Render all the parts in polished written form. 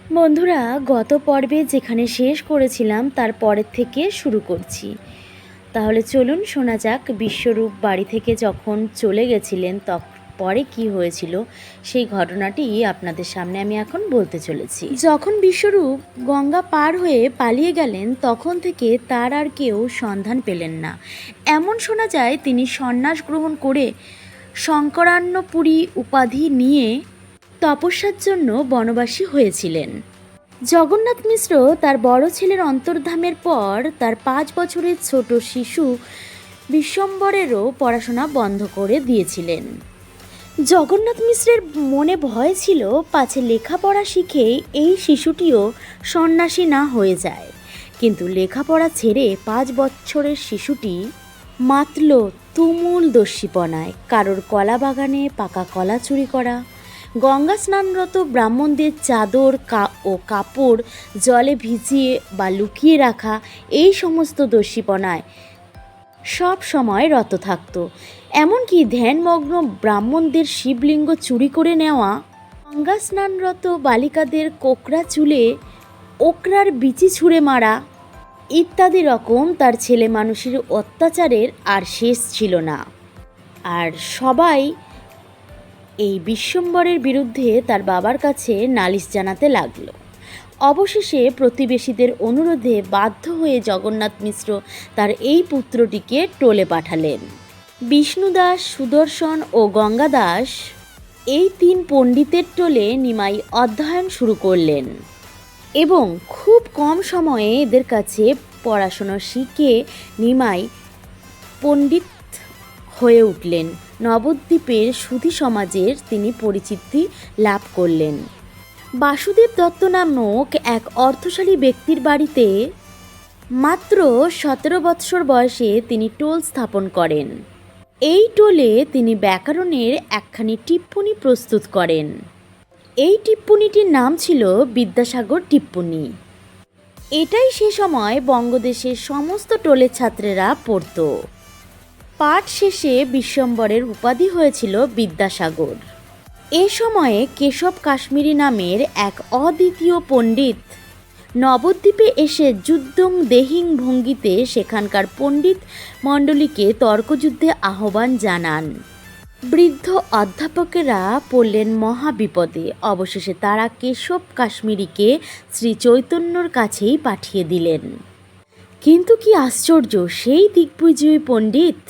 বন্ধুরা, গত পর্বে যেখানে শেষ করেছিলাম তার পরের থেকে শুরু করছি। তাহলে চলুন শোনা যাক বিশ্বরূপ বাড়ি থেকে যখন চলে গেছিলেন পরে কি হয়েছিল সেই ঘটনাটি আপনাদের সামনে আমি এখন বলতে চলেছি। যখন বিশ্বরূপ গঙ্গা পার হয়ে পালিয়ে গেলেন তখন থেকে তার আর কেউ সন্ধান পেলেন না। এমন শোনা যায় তিনি সন্ন্যাস গ্রহণ করে শঙ্করান্নপুরী উপাধি নিয়ে তপস্যার জন্য বনবাসী হয়েছিলেন। জগন্নাথ মিশ্র তার বড় ছেলের অন্তর্ধানের পর তার 5 বছরের ছোট শিশু বিশ্বম্বরেরও পড়াশোনা বন্ধ করে দিয়েছিলেন। জগন্নাথ মিশ্রের মনে ভয় ছিল পাছে লেখাপড়া শিখে এই শিশুটিও সন্ন্যাসী না হয়ে যায়। কিন্তু লেখাপড়া ছেড়ে 5 বছরের শিশুটি মাতল তুমুল দস্যিপনায়। কারোর কলা বাগানে পাকা কলা চুরি করা, গঙ্গা স্নানরত ব্রাহ্মণদের চাদর ও কাপড় জলে ভিজিয়ে বা লুকিয়ে রাখা, এই সমস্ত দস্যিপনায় সব সময় রত থাকত। এমনকি ধ্যানমগ্ন ব্রাহ্মণদের শিবলিঙ্গ চুরি করে নেওয়া, গঙ্গা স্নানরত বালিকাদের কোকড়া চুলে ওকরার বিচি ছুঁড়ে মারা ইত্যাদি রকম তার ছেলে মানুষের অত্যাচারের আর শেষ ছিল না। আর সবাই এই বিশ্বম্বরের বিরুদ্ধে তার বাবার কাছে নালিশ জানাতে লাগলো। অবশেষে প্রতিবেশীদের অনুরোধে বাধ্য হয়ে জগন্নাথ মিশ্র তার এই পুত্রটিকে টোলে পাঠালেন। বিষ্ণুদাস, সুদর্শন ও গঙ্গাদাস এই 3 পণ্ডিতের টোলে নিমাই অধ্যয়ন শুরু করলেন এবং খুব কম সময়ে এদের কাছে পড়াশোনা শিখে নিমাই পণ্ডিত হয়ে উঠলেন। নবদ্বীপের সুধী সমাজের তিনি পরিচিতি লাভ করলেন। বাসুদেব দত্ত নামক এক অর্থশালী ব্যক্তির বাড়িতে মাত্র 17 বৎসর বয়সে তিনি টোল স্থাপন করেন। এই টোলে তিনি ব্যাকরণের একখানি টিপ্পনী প্রস্তুত করেন। এই টিপ্পনীটির নাম ছিল বিদ্যাসাগর টিপ্পনী। এটাই সে সময় বঙ্গদেশের সমস্ত টোলের ছাত্রেরা পড়ত। পাঠ শেষে বিশ্বম্বরের উপাধি হয়েছিল বিদ্যাসাগর। এ সময়ে কেশব কাশ্মীরি নামের এক অদ্বিতীয় পণ্ডিত নবদ্বীপে এসে যুদ্ধং দেহিং ভঙ্গিতে সেখানকার পণ্ডিত মণ্ডলীকে তর্কযুদ্ধে আহ্বান জানান। বৃদ্ধ অধ্যাপকেরা পড়লেন মহাবিপদে। অবশেষে তারা কেশব কাশ্মীরিকে শ্রী চৈতন্যর কাছেই পাঠিয়ে দিলেন। কিন্তু কি আশ্চর্য, সেই দিগ্বিজয়ী পণ্ডিত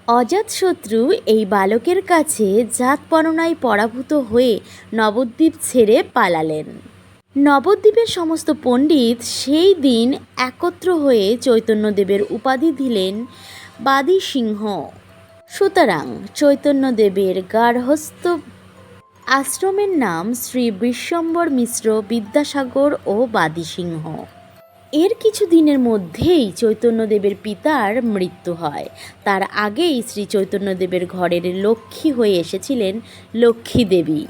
অজাতশত্রু এই বালকের কাছে জাতপরনায় পরাভূত হয়ে নবদ্বীপ ছেড়ে পালালেন। নবদ্বীপের সমস্ত পণ্ডিত সেই দিন একত্র হয়ে চৈতন্যদেবের উপাধি দিলেন বাদী সিংহ। সুতরাং চৈতন্যদেবের গার্হস্থ্য আশ্রমের নাম শ্রী বিশ্বম্বর মিশ্র বিদ্যাসাগর ও বাদী সিংহ। এর কিছু দিনের মধ্যেই চৈতন্যদেবের পিতার মৃত্যু হয়। তার আগেই শ্রী চৈতন্যদেবের ঘরের লক্ষ্মী হয়ে এসেছিলেন লক্ষ্মী দেবী।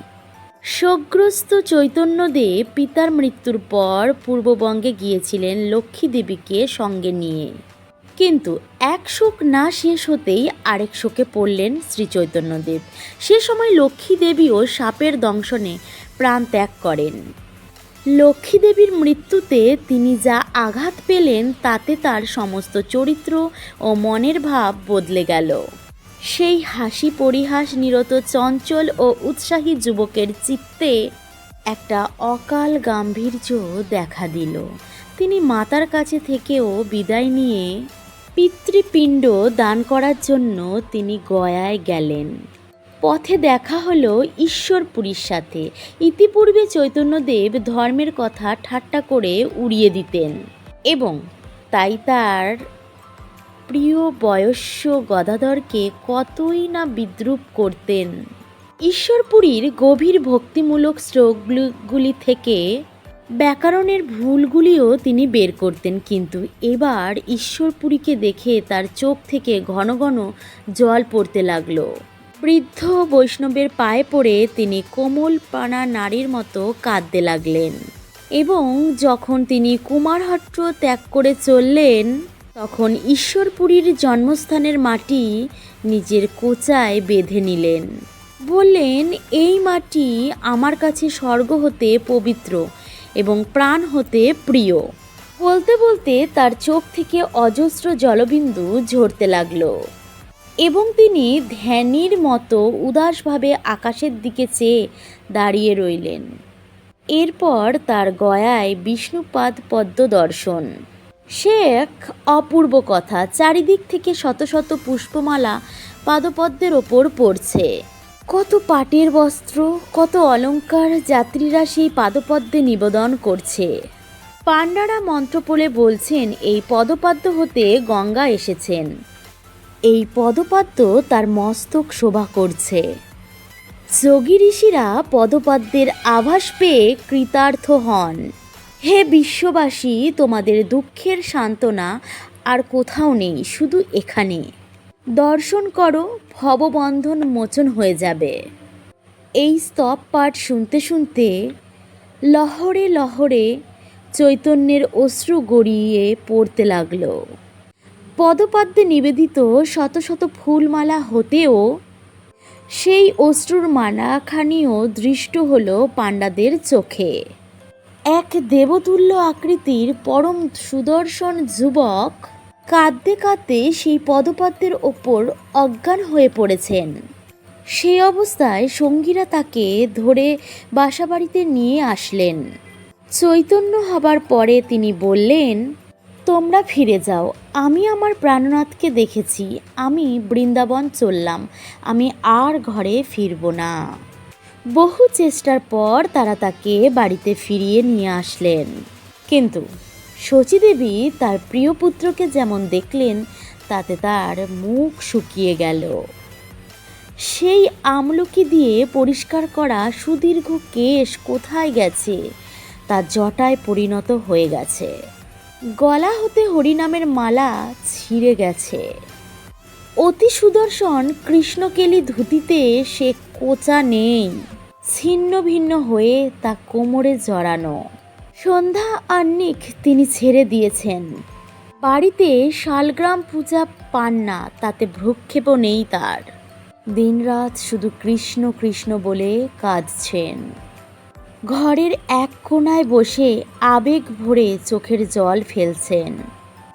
শোকগ্রস্ত চৈতন্যদেব পিতার মৃত্যুর পর পূর্ববঙ্গে গিয়েছিলেন লক্ষ্মী দেবীকে সঙ্গে নিয়ে। কিন্তু এক শোক না শেষ হতেই আরেক শোকে পড়লেন শ্রী চৈতন্যদেব। সে সময় লক্ষ্মী দেবীও সাপের দংশনে প্রাণ ত্যাগ করেন। লক্ষ্মী দেবীর মৃত্যুতে তিনি যা আঘাত পেলেন তাতে তার সমস্ত চরিত্র ও মনের ভাব বদলে গেল। সেই হাসি পরিহাস নিরত চঞ্চল ও উৎসাহী যুবকের চিত্তে একটা অকাল গাম্ভীর্য দেখা দিল। তিনি মাতার কাছে থেকেও বিদায় নিয়ে পিতৃপিণ্ড দান করার জন্য তিনি গয়ায় গেলেন। পথে দেখা হলো ঈশ্বরপুরীর সাথে। ইতিপূর্বে চৈতন্যদেব ধর্মের কথা ঠাট্টা করে উড়িয়ে দিতেন এবং তাই তার প্রিয় বয়স্য গদাধরকে কতই না বিদ্রূপ করতেন। ঈশ্বরপুরীর গভীর ভক্তিমূলক শ্লোকগুলি থেকে ব্যাকরণের ভুলগুলিও তিনি বের করতেন। কিন্তু এবার ঈশ্বরপুরীকে দেখে তার চোখ থেকে ঘন ঘন জল পড়তে লাগলো। বৃদ্ধ বৈষ্ণবের পায়ে পড়ে তিনি কোমলপানা নারীর মতো কাঁদতে লাগলেন এবং যখন তিনি কুমারহট্ট ত্যাগ করে চললেন তখন ঈশ্বরপুরীর জন্মস্থানের মাটি নিজের কোঁচায় বেঁধে নিলেন। বললেন, এই মাটি আমার কাছে স্বর্গ হতে পবিত্র, এবং প্রাণ হতে প্রিয়। বলতে বলতে তার চোখ থেকে অজস্র জলবিন্দু ঝরতে লাগলো এবং তিনি ধ্যানীর মতো উদাসভাবে আকাশের দিকে চেয়ে দাঁড়িয়ে রইলেন। এরপর তার গয়ায় বিষ্ণুপাদ পদ্ম দর্শন। সে এক অপূর্ব কথা। চারিদিক থেকে শত শত পুষ্পমালা পাদপদ্মের ওপর পড়ছে। কত পাটের বস্ত্র, কত অলংকার যাত্রীরা সেই পাদপদ্মে নিবেদন করছে। পাণ্ডারা মন্ত্র পড়ে বলছেন এই পদপদ্ম হতে গঙ্গা এসেছেন। এই পদপদ্ম তার মস্তক শোভা করছে। যোগী ঋষিরা পদপদ্মের আভাস পেয়ে কৃতার্থ হন। হে বিশ্ববাসী, তোমাদের দুঃখের সান্ত্বনা আর কোথাও নেই, শুধু এখানে দর্শন করো, ভববন্ধন মোচন হয়ে যাবে। এই স্তব পাঠ শুনতে শুনতে লহরে লহরে চৈতন্যের অশ্রু গড়িয়ে পড়তে লাগল। পদপদ্মে নিবেদিত শত শত ফুলমালা হতেও সেই অশ্রুর মালাখানিও দৃষ্ট হল পাণ্ডাদের চোখে। এক দেবতুল্য আকৃতির পরম সুদর্শন যুবক কাঁদতে কাঁদতে সেই পদপদ্মের ওপর অজ্ঞান হয়ে পড়েছেন। সেই অবস্থায় সঙ্গীরা তাকে ধরে বাসাবাড়িতে নিয়ে আসলেন। চৈতন্য হবার পরে তিনি বললেন, তোমরা ফিরে যাও, আমি আমার প্রাণনাথকে দেখেছি, আমি বৃন্দাবন চললাম, আমি আর ঘরে ফিরব না। বহু চেষ্টার পর তারা তাকে বাড়িতে ফিরিয়ে নিয়ে আসলেন। কিন্তু শচীদেবী তার প্রিয় পুত্রকে যেমন দেখলেন তাতে তার মুখ শুকিয়ে গেল। সেই আমলকি দিয়ে পরিষ্কার করা সুদীর্ঘ কেশ কোথায় গেছে, তা জটায় পরিণত হয়ে গেছে। গলা হতে হরিনামের মালা ছিঁড়ে গেছে। অতি সুদর্শন কৃষ্ণকেলি ধুতিতে সে কোচা নেই, ছিন্ন ভিন্ন হয়ে তা কোমরে জড়ানো। সন্ধ্যা আহ্নিক তিনি ছেড়ে দিয়েছেন। বাড়িতে শালগ্রাম পূজা পান না, তাতে ভ্রুক্ষেপও নেই তার। দিনরাত শুধু কৃষ্ণ কৃষ্ণ বলে কাঁদছেন। ঘরের এক কোণায় বসে আবেগ ভরে চোখের জল ফেলছেন।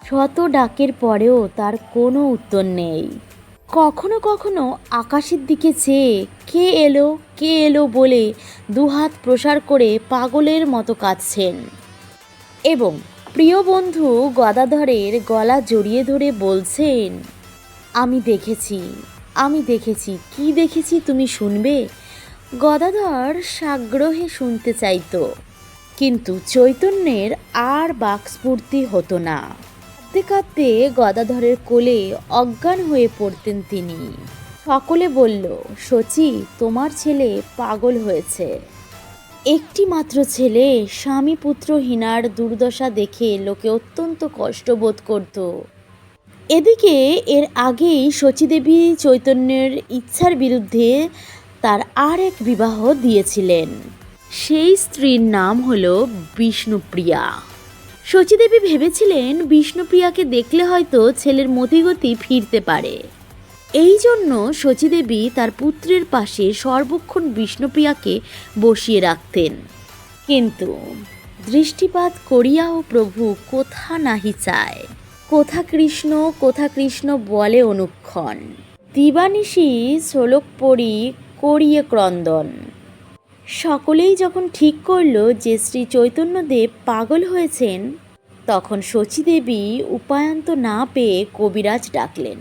শত ডাকের পরেও তার কোনো উত্তর নেই। কখনো কখনো আকাশের দিকে চেয়ে কে এলো কে এলো বলে দুহাত প্রসার করে পাগলের মতো কাঁদছেন এবং প্রিয় বন্ধু গদাধরের গলা জড়িয়ে ধরে বলছেন, আমি দেখেছি, আমি দেখেছি, কি দেখেছি তুমি শুনবে? গদাধর সাগ্রহে শুনতে চাইতো, কিন্তু চৈতন্যের আর বাকস্ফূর্তি হতো না। কাঁদতে কাঁদতে গদাধরের কোলে অজ্ঞান হয়ে পড়তেন তিনি। সকলে বলল, শচী, তোমার ছেলে পাগল হয়েছে। একটি মাত্র ছেলে, স্বামী পুত্রহীনার দুর্দশা দেখে লোকে অত্যন্ত কষ্ট বোধ করত। এদিকে এর আগেই শচীদেবী চৈতন্যের ইচ্ছার বিরুদ্ধে তার আর এক বিবাহ দিয়েছিলেন। সেই স্ত্রীর নাম হলো বিষ্ণুপ্রিয়া। শচীদেবী ভেবেছিলেন বিষ্ণুপ্রিয়াকে দেখলে হয়তো ছেলের মতিগতি ফিরতে পারে। এই জন্য শচীদেবী তার পুত্রের পাশে সর্বক্ষণ বিষ্ণুপ্রিয়াকে বসিয়ে রাখতেন। কিন্তু দৃষ্টিপাত করিয়াও প্রভু কোথা নাহি চায়, কোথা কৃষ্ণ বলে অনুক্ষণ। দিবানিশি শ্লোক পড়ি করিয়ে ক্রন্দন। সকলেই যখন ঠিক করল যে শ্রী চৈতন্যদেব পাগল হয়েছেন, তখন শচীদেবী উপায়ন্ত না পেয়ে কবিরাজ ডাকলেন।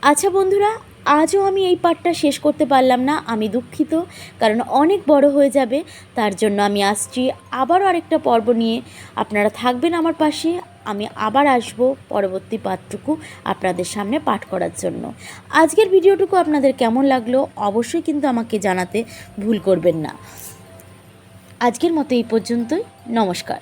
আচ্ছা বন্ধুরা, আজও আমি এই পাঠটা শেষ করতে পারলাম না, আমি দুঃখিত, কারণ অনেক বড় হয়ে যাবে। তার জন্য আমি আসছি আবারও আরেকটা পর্ব নিয়ে। আপনারা থাকবেন আমার পাশে, আমি আবার আসব পরবর্তী পাঠটুকু আপনাদের সামনে পাঠ করার জন্য। আজকের ভিডিওটুকু আপনাদের কেমন লাগলো অবশ্যই কিন্তু আমাকে জানাতে ভুল করবেন না। আজকের মতো এই পর্যন্তই। নমস্কার।